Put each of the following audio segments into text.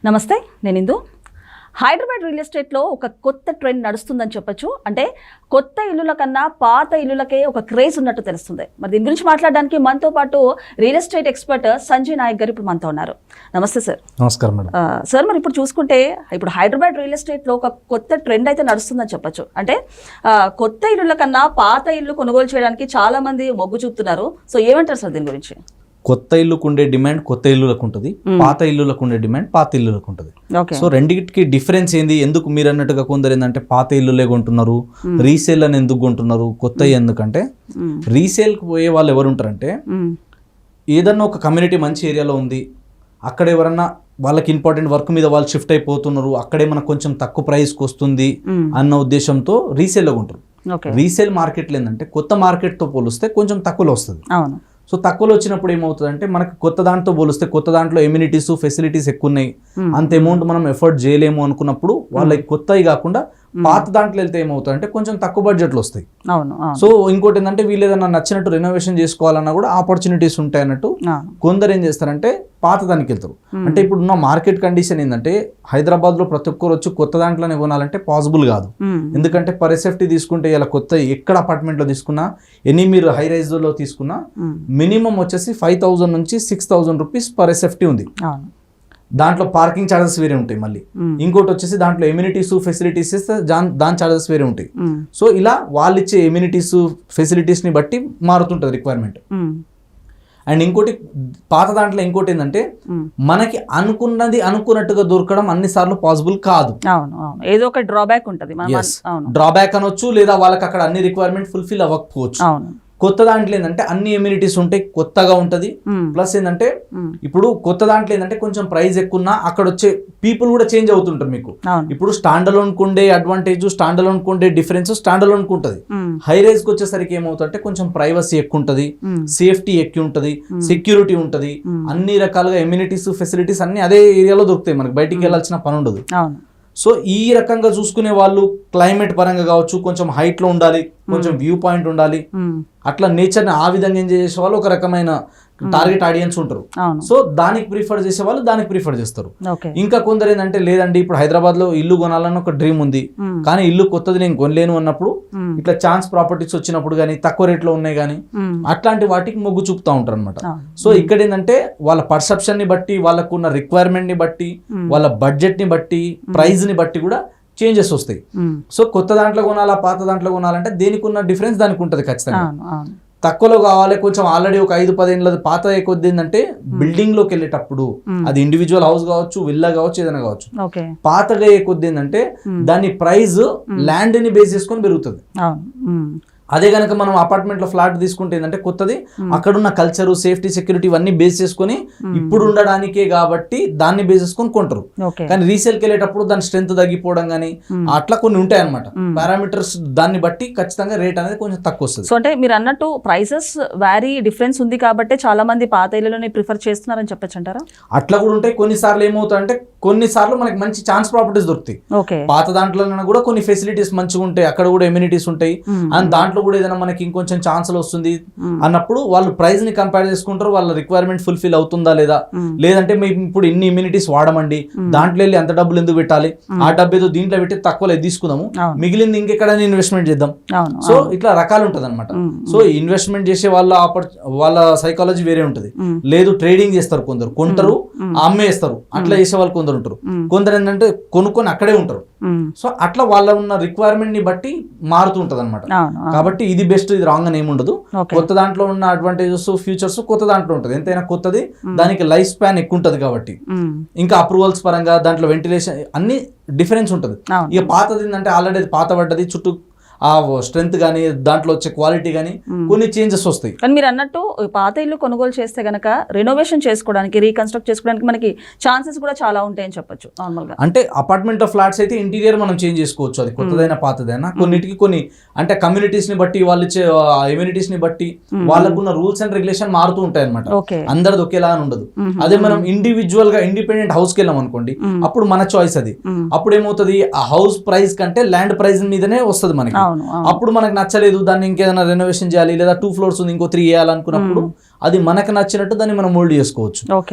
నమస్తే, నేను ఇందు. హైదరాబాద్ రియల్ ఎస్టేట్లో ఒక కొత్త ట్రెండ్ నడుస్తుందని చెప్పొచ్చు. అంటే కొత్త ఇల్లుల కన్నా పాత ఇల్లులకే ఒక క్రేజ్ ఉన్నట్టు తెలుస్తుంది. మరి దీని గురించి మాట్లాడడానికి మనతో పాటు real estate expert Sanjay Nayak garu ఇప్పుడు మనతో ఉన్నారు. నమస్తే సార్. నమస్కారం మేడం. సార్, మరి ఇప్పుడు చూసుకుంటే ఇప్పుడు హైదరాబాద్ రియల్ ఎస్టేట్లో ఒక కొత్త ట్రెండ్ అయితే నడుస్తుందని చెప్పొచ్చు. అంటే కొత్త ఇల్లుల కన్నా పాత ఇల్లు కొనుగోలు చేయడానికి చాలా మంది మొగ్గు చూపుతున్నారు. సో ఏమంటారు సార్ దీని గురించి? కొత్త ఇల్లుకు ఉండే డిమాండ్ కొత్త ఇల్లులకు ఉంటుంది, పాత ఇల్లులకు ఉండే డిమాండ్ పాత ఇల్లులకు ఉంటుంది. సో రెండింటికి డిఫరెన్స్ ఏంది? ఎందుకు మీరు అన్నట్టుగా కొందరు ఏంటంటే పాత ఇల్లులే కొంటున్నారు, రీసేల్ అని ఎందుకు కొంటున్నారు, కొత్త ఎందుకంటే రీసేల్కి పోయే వాళ్ళు ఎవరు ఉంటారంటే ఏదన్నా ఒక కమ్యూనిటీ మంచి ఏరియాలో ఉంది, అక్కడ ఎవరన్నా వాళ్ళకి ఇంపార్టెంట్ వర్క్ మీద వాళ్ళు షిఫ్ట్ అయిపోతున్నారు, అక్కడే మనకు కొంచెం తక్కువ ప్రైస్కి వస్తుంది అన్న ఉద్దేశంతో రీసేల్లో కొంటారు. రీసేల్ మార్కెట్లో ఏంటంటే కొత్త మార్కెట్తో పోలిస్తే కొంచెం తక్కువలో వస్తుంది. సో తక్కువలో వచ్చినప్పుడు ఏమవుతుందంటే మనకు కొత్త దాంట్లో పోలిస్తే కొత్త దాంట్లో ఎమ్యూనిటీస్ ఫెసిలిటీస్ ఎక్కువ ఉన్నాయి, అంత అమౌంట్ మనం ఎఫర్ట్ చేయలేము అనుకున్నప్పుడు వాళ్ళకి కొత్తవి కాకుండా పాత దాంట్లో వెళ్తే ఏమవుతుందంటే కొంచెం తక్కువ బడ్జెట్లో వస్తాయి. సో ఇంకోటి ఏంటంటే వీళ్ళు ఏదైనా నచ్చినట్టు రెనోవేషన్ చేసుకోవాలన్నా కూడా ఆపర్చునిటీస్ ఉంటాయి అన్నట్టు కొందరు ఏం చేస్తారంటే పాత దానికి వెళ్తారు. అంటే ఇప్పుడు ఉన్న మార్కెట్ కండిషన్ ఏంటంటే హైదరాబాద్లో ప్రతి ఒక్కరు వచ్చి కొత్త దాంట్లోనే కొనాలంటే పాసిబుల్ కాదు. ఎందుకంటే పర్ సేఫ్టీ తీసుకుంటే ఇలా కొత్త ఎక్కడ అపార్ట్మెంట్లో తీసుకున్నా ఎనీ మీరు హై రైజ్లో తీసుకున్నా మినిమం వచ్చేసి 5,000 నుంచి 6,000 రూపీస్ పర్ సేఫ్టీ ఉంది. దాంట్లో పార్కింగ్ ఛార్జెస్ వేరే ఉంటాయి. మళ్ళీ ఇంకోటి వచ్చేసి దాంట్లో ఎమ్యూనిటీస్ ఫెసిలిటీస్ ఇస్తే దాని ఛార్జెస్ వేరే ఉంటాయి. సో ఇలా వాళ్ళు ఇచ్చే ఎమ్యూనిటీస్ ఫెసిలిటీస్ ని బట్టి మారుతుంటది రిక్వైర్మెంట్. అండ్ ఇంకోటి పాత దాంట్లో ఇంకోటి ఏంటంటే మనకి అనుకున్నది అనుకున్నట్టుగా దొరకడం అన్నిసార్లు పాసిబుల్ కాదు. ఏదో ఒక డ్రాబ్యాక్ ఉంటుంది, డ్రాబ్యాక్ అనొచ్చు, లేదా వాళ్ళకి అక్కడ అన్ని రిక్వైర్మెంట్ ఫుల్ఫిల్ అవ్వకపోవచ్చు. కొత్త దాంట్లో ఏంటంటే అన్ని ఎమ్యూనిటీస్ ఉంటాయి, కొత్తగా ఉంటది. ప్లస్ ఏంటంటే ఇప్పుడు కొత్త దాంట్లో ఏంటంటే కొంచెం ప్రైస్ ఎక్కువ అక్కడ వచ్చే పీపుల్ కూడా చేంజ్ అవుతుంటారు. మీకు ఇప్పుడు స్టాండ్ అలోన్ కుండే అడ్వాంటేజ్, స్టాండ్ అలోన్ కుండే డిఫరెన్స్ స్టాండ్ అలోన్ కుంటది. హై రైజ్ కి వచ్చేసరికి ఏమవుతుందంటే కొంచెం ప్రైవసీ ఎక్కువ ఉంటది, సేఫ్టీ ఎక్కువ ఉంటది, సెక్యూరిటీ ఉంటది, అన్ని రకాలుగా ఎమ్యూనిటీస్ ఫెసిలిటీస్ అన్ని అదే ఏరియాలో దొరుకుతాయి, మనకి బయటికి వెళ్ళాల్సిన పని ఉండదు. సో ఈ రకంగా చూసుకునే వాళ్ళు క్లైమేట్ పరంగా కావచ్చు, కొంచెం హైట్ లో ఉండాలి, కొంచెం వ్యూ పాయింట్ ఉండాలి, అట్లా నేచర్ని ఆ విధంగా ఎంజాయ్ చేసే వాళ్ళు ఒక రకమైన టార్గెట్ ఆడియన్స్ ఉంటారు. సో దానికి ప్రిఫర్ చేసే వాళ్ళు దానికి ప్రిఫర్ చేస్తారు. ఇంకా కొందరు ఏంటంటే లేదండి ఇప్పుడు హైదరాబాద్ లో ఇల్లు కొనాలని ఒక డ్రీమ్ ఉంది, కానీ ఇల్లు కొత్తది నేను కొనలేను అన్నప్పుడు ఇట్లా ఛాన్స్ ప్రాపర్టీస్ వచ్చినప్పుడు కానీ తక్కువ రేట్లో ఉన్నాయి కానీ అట్లాంటి వాటికి మొగ్గు చూపుతా ఉంటారు అనమాట. సో ఇక్కడ ఏంటంటే వాళ్ళ పర్సెప్షన్ ని బట్టి, వాళ్ళకున్న రిక్వైర్మెంట్ ని బట్టి, వాళ్ళ బడ్జెట్ ని బట్టి, ప్రైజ్ ని బట్టి కూడా చేంజెస్ వస్తాయి. సో కొత్త దాంట్లో కొనాలా పాత దాంట్లో కొనాలంటే దేనికి ఉన్న డిఫరెన్స్ దానికి ఉంటుంది ఖచ్చితంగా. తక్కువలో కావాలి, కొంచెం ఆల్రెడీ ఒక 5-10 ఏళ్ళ పాత కొద్ది ఏంటంటే బిల్డింగ్ లోకి వెళ్ళేటప్పుడు అది ఇండివిజువల్ హౌస్ కావచ్చు, విల్లా కావచ్చు, ఏదైనా కావచ్చు, పాతగా కొద్ది ఏంటంటే దాని ప్రైస్ ల్యాండ్ ని బేస్ చేసుకొని పెరుగుతుంది. అదే కనుక మనం అపార్ట్మెంట్ లో ఫ్లాట్ తీసుకుంటే ఏంటంటే కొత్తది అక్కడున్న కల్చర్, సేఫ్టీ, సెక్యూరిటీ ఇవన్నీ బేస్ చేసుకుని ఇప్పుడు ఉండడానికే కాబట్టి దాన్ని బేస్ చేసుకొని కొంటారు. కానీ రీసేల్కి వెళ్ళేటప్పుడు దాని స్ట్రెంత్ తగ్గిపోవడం కానీ అట్లా కొన్ని ఉంటాయి అనమాట పారామీటర్స్, దాన్ని బట్టి ఖచ్చితంగా రేట్ అనేది కొంచెం తక్కువ వస్తుంది. సో అంటే మీరు అన్నట్టు ప్రైసెస్ వ్యారీ డిఫరెన్స్ ఉంది కాబట్టి చాలా మంది పాత ఇళ్లలోనే ప్రిఫర్ చేస్తున్నారని చెప్పొచ్చు అంటారా? అట్లా కూడా ఉంటాయి. కొన్నిసార్లు ఏమవుతాయంటే కొన్నిసార్లు మనకి మంచి ఛాన్స్ ప్రాపర్టీస్ దొరుకుతాయి. పాత దాంట్లో కూడా కొన్ని ఫెసిలిటీస్ మంచిగా ఉంటాయి, అక్కడ కూడా ఎమ్యూనిటీస్ ఉంటాయి, అండ్ దాంట్లో కూడా ఏదైనా మనకి ఇంకొంచెం ఛాన్సులు వస్తుంది అన్నప్పుడు వాళ్ళు ప్రైస్ ని కంపేర్ చేసుకుంటారు, వాళ్ళ రిక్వైర్మెంట్ ఫుల్ఫిల్ అవుతుందా లేదా, లేదంటే మేము ఇప్పుడు ఇన్ని ఇమ్యూనిటీస్ వాడమండి, దాంట్లో వెళ్ళి అంత డబ్బులు ఎందుకు పెట్టాలి, ఆ డబ్బు ఏదో దీంట్లో పెట్టి తక్కువలో తీసుకుందాము, మిగిలింది ఇంకెక్కడైనా ఇన్వెస్ట్మెంట్ చేద్దాం. సో ఇట్లా రకాలు ఉంటది అనమాట. సో ఇన్వెస్ట్మెంట్ చేసే వాళ్ళ సైకాలజీ వేరే ఉంటది. లేదు ట్రేడింగ్ చేస్తారు కొందరు, కొంటారు అమ్మేస్తారు, అట్లా చేసే వాళ్ళు కొందరు ఉంటారు. కొందరు ఏంటంటే కొనుక్కొని అక్కడే ఉంటారు. సో అట్లా వాళ్ళ ఉన్న రిక్వైర్మెంట్ ని బట్టి మారుతూ ఉంటది అనమాట. కాబట్టి ఇది బెస్ట్, ఇది రాంగ్ అని ఏముండదు. కొత్త దాంట్లో ఉన్న అడ్వాంటేజెస్ ఫీచర్స్ కొత్త దాంట్లో ఉంటుంది. ఎంతైనా కొత్తది దానికి లైఫ్ స్పాన్ ఎక్కువ ఉంటది కాబట్టి, ఇంకా అప్రూవల్స్ పరంగా దాంట్లో వెంటిలేషన్ అన్ని డిఫరెన్స్ ఉంటుంది. ఇక పాతది ఏంటంటే ఆల్రెడీ పాత పడ్డది, చుట్టూ ఆ స్ట్రెంత్ కానీ దాంట్లో వచ్చే క్వాలిటీ కానీ కొన్ని చేంజెస్ వస్తాయి. కానీ మీరు అన్నట్టు పాత ఇల్లు కొనుగోలు చేస్తే గనక రెనోవేషన్ చేసుకోవడానికి, రీకన్స్ట్రక్ట్ చేసుకోవడానికి మనకి ఛాన్సెస్ కూడా చాలా ఉంటాయని చెప్పొచ్చు. నార్మల్ గా అంటే అపార్ట్మెంట్ ఆఫ్ ఫ్లాట్స్ అయితే ఇంటీరియర్ మనం చేంజ్ చేసుకోవచ్చు, అది కొత్తదైనా పాతదైనా. కొన్నిటికి కొన్ని అంటే కమ్యూనిటీస్ ని బట్టి, వాళ్ళు ఇచ్చే ఎమ్యూనిటీస్ ని బట్టి వాళ్ళకున్న రూల్స్ అండ్ రెగ్యులేషన్ మారుతూ ఉంటాయి అనమాట. అందరిది ఒకేలా ఉండదు. అదే మనం ఇండివిజువల్ గా ఇండిపెండెంట్ హౌస్ కి వెళ్ళాం అనుకోండి, అప్పుడు మన చాయిస్ అది. అప్పుడు ఏమవుతుంది, ఆ హౌస్ ప్రైస్ కంటే ల్యాండ్ ప్రైస్ మీదనే వస్తుంది మనకి. అప్పుడు మనకు నచ్చలేదు, దాన్ని ఇంకేదైనా రెనోవేషన్ చేయాలి లేదా 2 floors ఉంది ఇంకో 3 వేయాలనుకున్నప్పుడు అది మనకు నచ్చినట్టు దాన్ని మనం మోల్డ్ చేసుకోవచ్చు.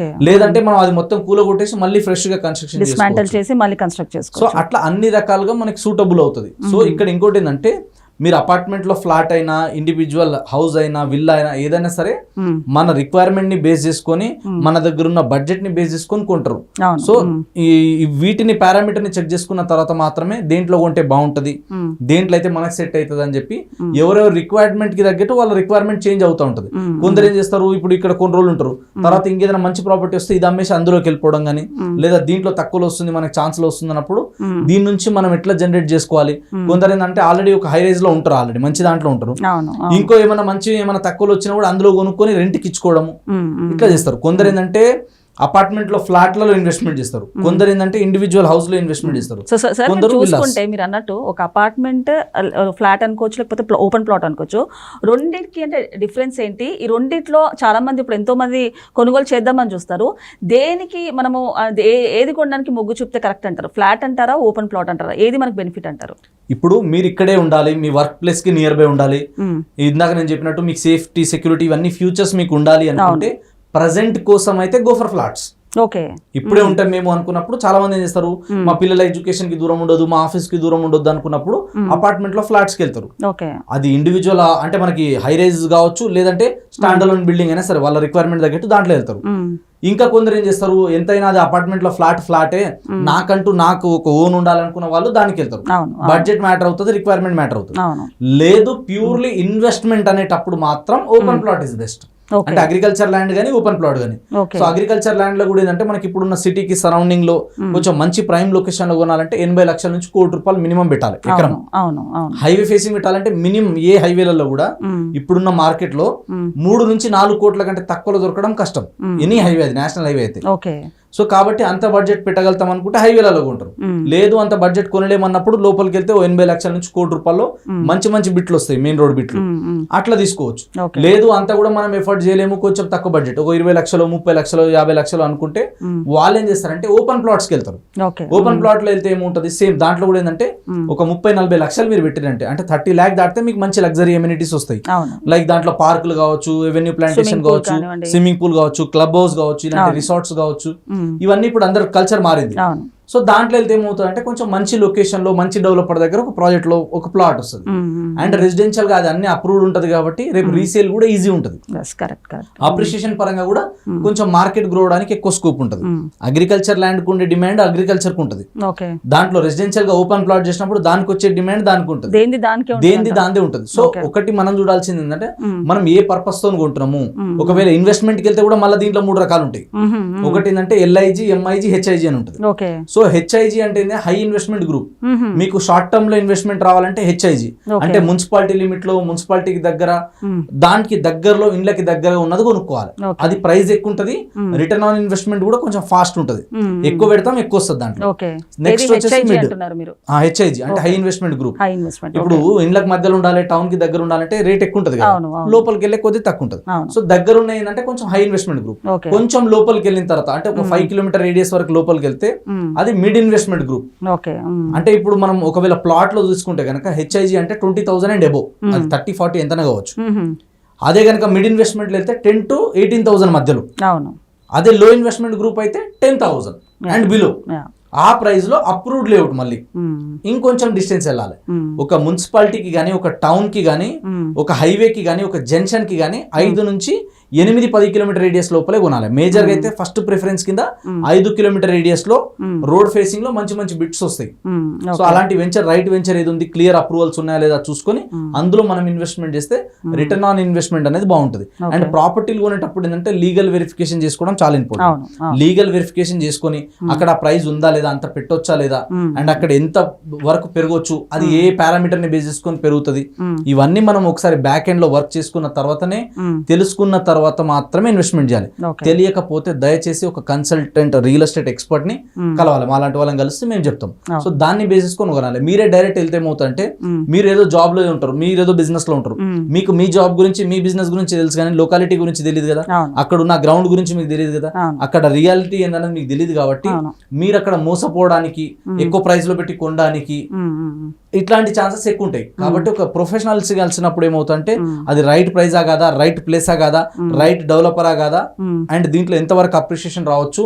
లేదంటే మనం అది మొత్తం కూలగొట్టేసి మళ్ళీ ఫ్రెష్ గా కన్స్ట్రక్షన్ చేసి మళ్ళీ కన్స్ట్రక్ట్ చేసుకోవచ్చు. సో అట్లా అన్ని రకాలుగా మనకి సూటబుల్ అవుతుంది. సో ఇక్కడ ఇంకోటి ఏంటంటే మీరు అపార్ట్మెంట్ లో ఫ్లాట్ అయినా ఇండివిజువల్ హౌస్ అయినా విల్లా అయినా ఏదైనా సరే మన రిక్వైర్మెంట్ ని బేస్ చేసుకొని మన దగ్గర ఉన్న బడ్జెట్ ని బేస్ చేసుకొని కొంటారు. సో ఈ వీటిని పారామీటర్ ని చెక్ చేసుకున్న తర్వాత మాత్రమే దేంట్లో కొంటే బాగుంటది, దేంట్లో అయితే మనకు సెట్ అవుతుంది అని చెప్పి ఎవరెవరు రిక్వైర్మెంట్ కి తగ్గట్టు వాళ్ళ రిక్వైర్మెంట్ చేంజ్ అవుతూ ఉంటది. కొందరు ఏం చేస్తారు, ఇప్పుడు ఇక్కడ కొన్ని రోజులు ఉంటారు, తర్వాత ఇంకేదైనా మంచి ప్రాపర్టీ వస్తే ఇది అమ్మేసి అందులోకి వెళ్ళిపోవడం కానీ, లేదా దీంట్లో తక్కువలో వస్తుంది మనకి ఛాన్స్ లో వస్తుంది అన్నప్పుడు దీని నుంచి మనం ఎట్లా జనరేట్ చేసుకోవాలి. కొందరు ఏంటంటే ఆల్రెడీ ఒక హై రేంజ్ లో ఉంటారు, ఆల్రెడీ మంచి దాంట్లో ఉంటారు, ఇంకో ఏమైనా తక్కువలో వచ్చినా కూడా అందులో కొనుక్కొని రెంట్కి ఇచ్చుకోవడము ఇట్లా చేస్తారు. కొందరు ఏంటంటే అపార్ట్మెంట్ లో ఫ్లాట్లలో ఇన్వెస్ట్మెంట్ చేస్తారు, కొందరు ఏంటంటే ఇండివిజువల్ హౌస్ లో ఇన్వెస్ట్మెంట్ చేస్తారు. చూసుకుంటే మీరు అన్నట్టు ఒక అపార్ట్మెంట్ ఫ్లాట్ అనుకోవచ్చు, లేకపోతే ఓపెన్ ప్లాట్ అనుకోవచ్చు, రెండింటికి అంటే డిఫరెన్స్ ఏంటి? ఈ రెండిట్లో చాలా మంది ఇప్పుడు ఎంతో మంది కొనుగోలు చేద్దామని చూస్తారు. దేనికి మనము ఏది కొనడానికి మొగ్గు చూపితే కరెక్ట్ అంటారు? ఫ్లాట్ అంటారా, ఓపెన్ ప్లాట్ అంటారా? ఏది మనకు బెనిఫిట్ అంటారు? ఇప్పుడు మీరు ఇక్కడే ఉండాలి, మీ వర్క్ ప్లేస్ కి నియర్ బై ఉండాలి, ఇందాక నేను చెప్పినట్టు మీకు సేఫ్టీ సెక్యూరిటీ ఇవన్నీ ఫ్యూచర్స్ మీకు ఉండాలి అనుకుంటే ప్రజెంట్ కోసం అయితే గో ఫర్ ఫ్లాట్స్. ఓకే, ఇప్పుడే ఉంటాం మేము అనుకున్నప్పుడు చాలా మంది ఏం చేస్తారు, మా పిల్లల ఎడ్యుకేషన్ కి దూరం ఉండదు, మా ఆఫీస్ కి దూరం ఉండదు అనుకున్నప్పుడు అపార్ట్మెంట్ లో ఫ్లాట్స్ కి వెళ్తారు. అది ఇండివిజువల్ అంటే మనకి హై రైజ్ కావచ్చు, లేదంటే స్టాండ్ అలోన్ బిల్డింగ్ అయినా సరే వాళ్ళ రిక్వైర్మెంట్ తగ్గట్టు దాంట్లో వెళ్తారు. ఇంకా కొందరు ఏం చేస్తారు, ఎంతైనా అది అపార్ట్మెంట్ లో ఫ్లాటే, నాకు ఒక ఓన్ ఉండాలనుకున్న వాళ్ళు దానికి వెళ్తారు. బడ్జెట్ మ్యాటర్ అవుతుంది, రిక్వైర్మెంట్ మ్యాటర్ అవుతుంది. లేదు ప్యూర్లీ ఇన్వెస్ట్మెంట్ అనేటప్పుడు మాత్రం ఓపెన్ ప్లాట్ ఇస్ బెస్ట్. అంటే అగ్రికల్చర్ ల్యాండ్ గానీ ఓపెన్ ప్లాట్ గానీ. సో అగ్రికల్చర్ ల్యాండ్ లో కూడా ఏంటంటే మనకి ఇప్పుడున్న సిటీకి సరౌండింగ్ లో కొంచెం మంచి ప్రైమ్ లొకేషన్ లో కొనాలంటే 80 లక్షల నుంచి ₹1 కోటి మినిమం పెట్టాలి ఎకరం. హైవే ఫేసింగ్ పెట్టాలంటే మినిమం ఏ హైవేలలో కూడా ఇప్పుడున్న మార్కెట్ లో 3 నుంచి 4 కోట్ల కంటే తక్కువలో దొరకడం కష్టం, ఎనీ హైవే, అది నేషనల్ హైవే అయితే. సో కాబట్టి అంత బడ్జెట్ పెట్టగలుగుతాం అనుకుంటే హైవేలలో కొంటారు. లేదు అంత బడ్జెట్ కొనలేమన్నప్పుడు లోపలికి వెళ్తే 80 లక్షల నుంచి ₹1 కోటి మంచి మంచి బిట్లు వస్తాయి, మెయిన్ రోడ్ బిట్లు, అట్లా తీసుకోవచ్చు. లేదు అంత కూడా మనం ఎఫర్ట్ చేయలేము, కొంచెం తక్కువ బడ్జెట్, ఒక 20 లక్షలు 30 లక్షలు 50 లక్షలు అనుకుంటే వాళ్ళు ఏం చేస్తారంటే ఓపెన్ ప్లాట్స్కి వెళ్తారు. ఓపెన్ ప్లాట్ లో వెళ్తే ఏముంటది, సేమ్ దాంట్లో కూడా ఏంటంటే ఒక 30-40 లక్షలు మీరు పెట్టినంటే అంటే 30 lakh దాటితే మీకు మంచి లగ్జరీ ఎమ్యూనిటీస్ వస్తాయి. లైక్ దాంట్లో పార్కులు కావచ్చు, ఎవెన్యూ ప్లాంటేషన్ కావచ్చు, స్విమ్మింగ్ పూల్ కావచ్చు, క్లబ్ హౌస్ కావచ్చు, ఇలాంటి రిసార్ట్స్ కావచ్చు, ఇవన్నీ ఇప్పుడు అందరు కల్చర్ మారింది. సో దాంట్లో వెళ్తే ఏమవుతుంది అంటే కొంచెం మంచి లొకేషన్ లో మంచి డెవలపర్ దగ్గర ఒక ప్రాజెక్ట్ లో ఒక ప్లాట్ వస్తుంది, అండ్ రెసిడెన్షియల్ గా అది అన్ని అప్రూవ్డ్ ఉంటది కాబట్టి రేపు రీసేల్ కూడా ఈజీ ఉంటుంది. అప్రిషియేషన్ పరంగా కూడా కొంచెం మార్కెట్ గ్రో అవడానికి ఎక్కువ స్కోప్ ఉంటుంది. అగ్రికల్చర్ ల్యాండ్ కు ఉండే డిమాండ్ అగ్రికల్చర్ కు ఉంటుంది, దాంట్లో రెసిడెన్షియల్ గా ఓపెన్ ప్లాట్ చేసినప్పుడు దానికి వచ్చే డిమాండ్ దానికి ఉంటుంది, దేంది దాందే ఉంటుంది. సో ఒకటి మనం చూడాల్సింది ఏంటంటే మనం ఏ పర్పస్ తో కొంటున్నాము. ఒకవేళ ఇన్వెస్ట్మెంట్ కి వెళ్తే కూడా మళ్ళీ దీంట్లో 3 రకాలు ఉంటాయి. ఒకటి ఏంటంటే LIG, MIG, HIG అని ఉంటుంది. సో HIG అంటే హై ఇన్వెస్ట్మెంట్ గ్రూప్. మీకు షార్ట్ టర్మ్ లో ఇన్వెస్ట్మెంట్ రావాలంటే HIG అంటే మున్సిపాలిటీ లిమిట్ లో, మున్సిపాలిటీకి దగ్గర, దానికి దగ్గరలో, ఇండ్లకి దగ్గర ఉన్నది కొనుక్కోవాలి. అది ప్రైస్ ఎక్కువ ఉంటది, రిటర్న్ ఆన్ ఇన్వెస్ట్మెంట్ కూడా కొంచెం ఫాస్ట్ ఉంటది, ఎక్కువ పెడతాం ఎక్కువ వస్తుంది దాంట్లో. నెక్స్ట్ వచ్చేసి మిడ్ HIG అంటే హై ఇన్వెస్ట్మెంట్ గ్రూప్. ఇప్పుడు ఇండ్లకు మధ్యలో ఉండాలి, టౌన్ కి దగ్గర ఉండాలంటే రేట్ ఎక్కువ ఉంటది కదా, లోపలికి వెళ్ళే కొద్ది తక్కువ ఉంటది. సో దగ్గర ఉన్న ఏంటంటే కొంచెం హై ఇన్వెస్ట్మెంట్ గ్రూప్. కొంచెం లోపలికి వెళ్ళిన తర్వాత అంటే ఒక 5 కిలోమీటర్ రేడియస్ వరకు లోపలికి వెళ్తే అది మిడ్ ఇన్వెస్ట్మెంట్ గ్రూప్. అంటే ఇప్పుడు మనం ఒకవేళ ప్లాట్ లో చూసుకుంటే కనుక HIG అంటే 20,000 అండ్ అబోవ్, అది 30-40 ఎంతనే కావచ్చు. అదే కనుక మిడ్ ఇన్వెస్ట్మెంట్ వెళ్తే 10 to 18,000 మధ్యలో. అదే లో ఇన్వెస్ట్మెంట్ గ్రూప్ అయితే 10,000 అండ్ బిలో. ఆ ప్రైస్ లో అప్రూవ్డ్ లేఅవుట్, మళ్ళీ ఇంకొంచెం డిస్టెన్స్ వెళ్ళాలి. ఒక మున్సిపాలిటీకి గానీ, ఒక టౌన్ కి గానీ, ఒక హైవేకి గానీ, ఒక జంక్షన్ కి గానీ 5 నుంచి 8-10 కిలోమీటర్ రేడియస్ లోపలే కొనాలి. మేజర్ గా అయితే ఫస్ట్ ప్రిఫరెన్స్ కింద 5 కిలోమీటర్ రేడియస్ లో రోడ్ ఫేసింగ్ లో మంచి మంచి బిట్స్ వస్తాయి. సో అలాంటి వెంచర్, రైట్ వెంచర్ ఏది ఉంది, క్లియర్ అప్రూవల్స్ ఉన్నాయా లేదా చూసుకొని అందులో మనం ఇన్వెస్ట్మెంట్ చేస్తే రిటర్న్ ఆన్ ఇన్వెస్ట్మెంట్ అనేది బాగుంటుంది. అండ్ ప్రాపర్టీలు కొనేటప్పుడు ఏంటంటే లీగల్ వెరిఫికేషన్ చేసుకోవడం చాలా ఇంపార్టెంట్. లీగల్ వెరిఫికేషన్ చేసుకొని అక్కడ ప్రైస్ ఉందా లేదా, అంత పెట్టొచ్చా లేదా, అండ్ అక్కడ ఎంత వరకు పెరగొచ్చు, అది ఏ పారామీటర్ ని బేస్ చేసుకొని పెరుగుతుంది, ఇవన్నీ మనం ఒకసారి బ్యాక్ ఎండ్ లో వర్క్ చేసుకున్న తర్వాతనే, తెలుసుకున్న తర్వాత తర్వాత మాత్రమే ఇన్వెస్ట్మెంట్ చేయాలి. Okay. తెలియకపోతే దయచేసి ఒక కన్సల్టెంట్ రియల్ ఎస్టేట్ ఎక్స్పర్ట్ ని కలవాలి. మాలాంటి వాళ్ళని కలిస్తే మేము చెప్తాం. సో దాన్ని బేస్ చేసుకొని కొనాలి. మీరే డైరెక్ట్ వెళ్తే ఏమవుతుందంటే మీరు ఏదో జాబ్ లో ఉంటారు, మీరు ఏదో బిజినెస్ లో ఉంటారు, మీకు మీ జాబ్ గురించి మీ బిజినెస్ గురించి తెలుసు కానీ లొకాలిటీ గురించి తెలియదు కదా, అక్కడ ఉన్న గ్రౌండ్ గురించి మీకు తెలియదు కదా, అక్కడ రియాలిటీ ఏందనేది మీకు తెలియదు. కాబట్టి మీరు అక్కడ మోసపోవడానికి, ఎక్కువ ప్రైస్ లో పెట్టి కొనడానికి ఇట్లాంటి ఛాన్సెస్ ఎక్కువ ఉంటాయి. కాబట్టి ఒక ప్రొఫెషనల్స్ కలిసినప్పుడు ఏమవుతుందంటే అది రైట్ ప్రైజా కాదా, రైట్ ప్లేసా కాదా, రైట్ డెవలపరా కాదా, అండ్ దీంట్లో ఎంతవరకు అప్రిషియేషన్ రావచ్చు,